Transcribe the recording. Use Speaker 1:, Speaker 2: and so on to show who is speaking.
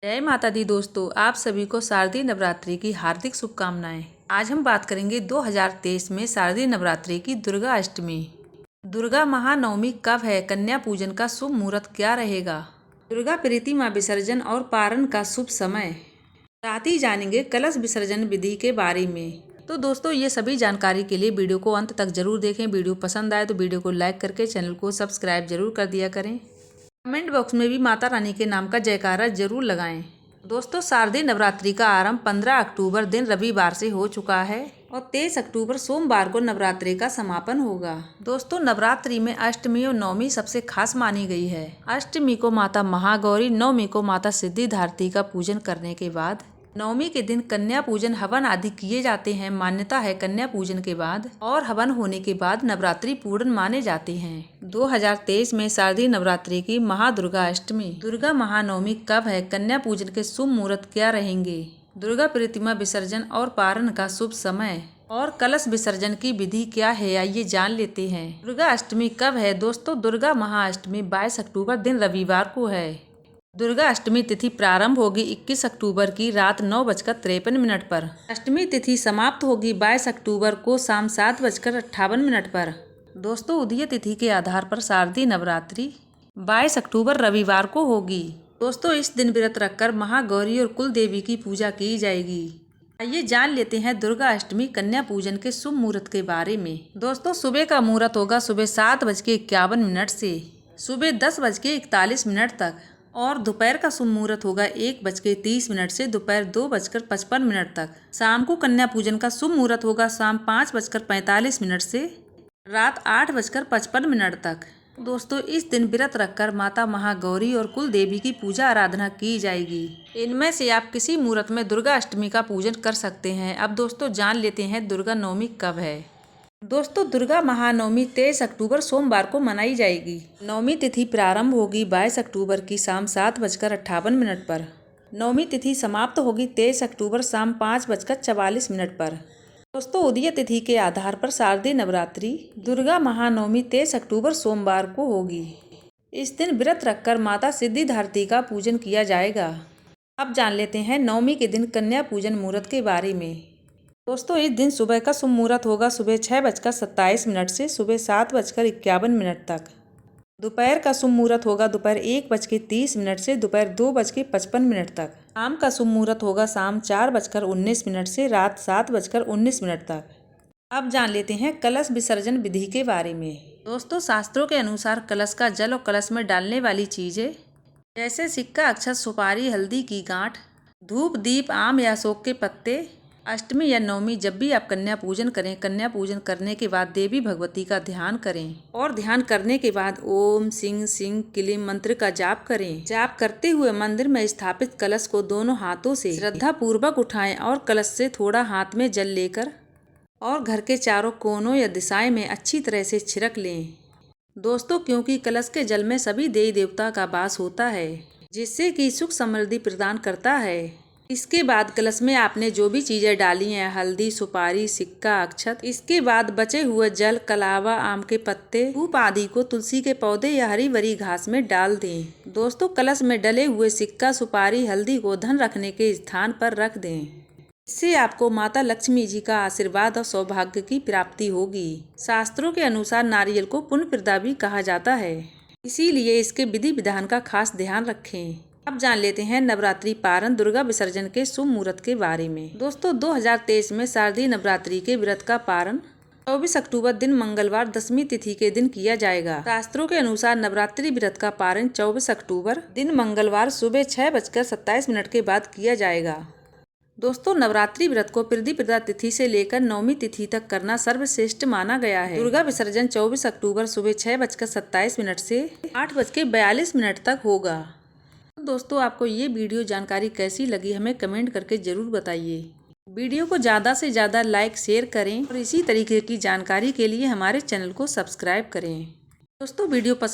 Speaker 1: जय माता दी दोस्तों, आप सभी को शारदीय नवरात्रि की हार्दिक शुभकामनाएं। आज हम बात करेंगे 2023 में शारदीय नवरात्रि की दुर्गा अष्टमी। दुर्गा महानवमी कब है? कन्या पूजन का शुभ मुहूर्त क्या रहेगा? दुर्गा प्रतिमा विसर्जन और पारण का शुभ समय। साथ ही जानेंगे कलश विसर्जन विधि के बारे में। तो दोस्तों, ये सभी जानकारी के लिए वीडियो को अंत तक जरूर देखें। वीडियो पसंद आए तो वीडियो को लाइक करके चैनल को सब्सक्राइब जरूर कर दिया करें। कमेंट बॉक्स में भी माता रानी के नाम का जयकारा जरूर लगाएं। दोस्तों, शारदीय नवरात्रि का आरंभ 15 अक्टूबर दिन रविवार से हो चुका है और 23 अक्टूबर सोमवार को नवरात्रि का समापन होगा। दोस्तों, नवरात्रि में अष्टमी और नवमी सबसे खास मानी गई है। अष्टमी को माता महागौरी, नवमी को माता सिद्धिदात्री का पूजन करने के बाद नवमी के दिन कन्या पूजन हवन आदि किए जाते हैं। मान्यता है कन्या पूजन के बाद और हवन होने के बाद नवरात्रि पूर्ण माने जाते हैं। 2023 में शारदीय नवरात्रि की महादुर्गा अष्टमी, दुर्गा महानवमी कब है? कन्या पूजन के शुभ मुहूर्त क्या रहेंगे? दुर्गा प्रतिमा विसर्जन और पारण का शुभ समय और कलश विसर्जन की विधि क्या है, आइए जान लेते हैं। दुर्गा अष्टमी कब है? दोस्तों, दुर्गा महाअष्टमी 22 अक्टूबर दिन रविवार को है। दुर्गा अष्टमी तिथि प्रारंभ होगी 21 अक्टूबर की रात 9:53 पर। अष्टमी तिथि समाप्त होगी 22 अक्टूबर को शाम 7:58 पर। दोस्तों, उदय तिथि के आधार पर शारदीय नवरात्रि 22 अक्टूबर रविवार को होगी। दोस्तों, इस दिन व्रत रखकर महागौरी और कुल देवी की पूजा की जाएगी। आइए जान लेते हैं दुर्गा अष्टमी कन्या पूजन के शुभ मुहूर्त के बारे में। दोस्तों, सुबह का मुहूर्त होगा सुबह 7:51 से सुबह 10:41 तक और दोपहर का शुभ मुहूर्त होगा 1:30 से दोपहर 2:55 तक। शाम को कन्या पूजन का शुभ मुहूर्त होगा शाम 5:45 से रात 8:55 तक। दोस्तों, इस दिन व्रत रखकर माता महागौरी और कुल देवी की पूजा आराधना की जाएगी। इनमें से आप किसी मुहूर्त में दुर्गा अष्टमी का पूजन कर सकते हैं। अब दोस्तों, जान लेते हैं दुर्गा नवमी कब है। दोस्तों, दुर्गा महानवमी 23 अक्टूबर सोमवार को मनाई जाएगी। नवमी तिथि प्रारंभ होगी 22 अक्टूबर की शाम 7:58 पर। नवमी तिथि समाप्त होगी 23 अक्टूबर शाम 5:44 पर। दोस्तों, उदय तिथि के आधार पर शारदीय नवरात्रि दुर्गा महानवमी 23 अक्टूबर सोमवार को होगी। इस दिन व्रत रखकर माता सिद्धिदात्री का पूजन किया जाएगा। अब जान लेते हैं नवमी के दिन कन्या पूजन मुहूर्त के बारे में। दोस्तों, इस दिन सुबह का शुभ मुहूर्त होगा सुबह 6:27 से सुबह 7:51 तक। दोपहर का शुभ मुहूर्त होगा दोपहर 1:30 से दोपहर 2:55 तक। शाम का शुभ मुहूर्त होगा शाम 4:19 से रात 7:19 तक। अब जान लेते हैं कलश विसर्जन विधि के बारे में। दोस्तों, शास्त्रों के अनुसार कलश का जल और कलश में डालने वाली चीजें जैसे सिक्का, अक्षत, सुपारी, हल्दी की गांठ, धूप, दीप, आम या अशोक के पत्ते। अष्टमी या नवमी जब भी आप कन्या पूजन करें, कन्या पूजन करने के बाद देवी भगवती का ध्यान करें और ध्यान करने के बाद ओम सिंह सिंह क्लीम मंत्र का जाप करें। जाप करते हुए मंदिर में स्थापित कलश को दोनों हाथों से श्रद्धा पूर्वक उठाएं और कलश से थोड़ा हाथ में जल लेकर और घर के चारों कोनों या दिशाएं में अच्छी तरह से छिड़क लें। दोस्तों, क्योंकि कलश के जल में सभी देवी देवता का वास होता है, जिससे कि सुख समृद्धि प्रदान करता है। इसके बाद कलश में आपने जो भी चीजें डाली हैं, हल्दी, सुपारी, सिक्का, अक्षत, इसके बाद बचे हुए जल, कलावा, आम के पत्ते, धूप आदि को तुलसी के पौधे या हरी भरी घास में डाल दें। दोस्तों, कलश में डले हुए सिक्का, सुपारी, हल्दी को धन रखने के स्थान पर रख दें। इससे आपको माता लक्ष्मी जी का आशीर्वाद और सौभाग्य की प्राप्ति होगी। शास्त्रों के अनुसार नारियल को पुण्य प्रदा भी कहा जाता है, इसीलिए इसके विधि विधान का खास ध्यान रखें। अब जान लेते हैं नवरात्रि पारण दुर्गा विसर्जन के शुभ मुहूर्त के बारे में। दोस्तों, 2023 में शारदीय नवरात्रि के व्रत का पारण 24 अक्टूबर दिन मंगलवार दशमी तिथि के दिन किया जाएगा। शास्त्रों के अनुसार नवरात्रि व्रत का पारण 24 अक्टूबर दिन मंगलवार सुबह 6:27 के बाद किया जाएगा। दोस्तों, नवरात्रि व्रत को प्रतिपदा तिथि से लेकर नवमी तिथि तक करना सर्वश्रेष्ठ माना गया है। दुर्गा विसर्जन 24 अक्टूबर सुबह 6:27 से 8:42 तक होगा। दोस्तों, आपको ये वीडियो जानकारी कैसी लगी हमें कमेंट करके जरूर बताइए। वीडियो को ज़्यादा से ज़्यादा लाइक शेयर करें और इसी तरीके की जानकारी के लिए हमारे चैनल को सब्सक्राइब करें। दोस्तों, वीडियो पसंद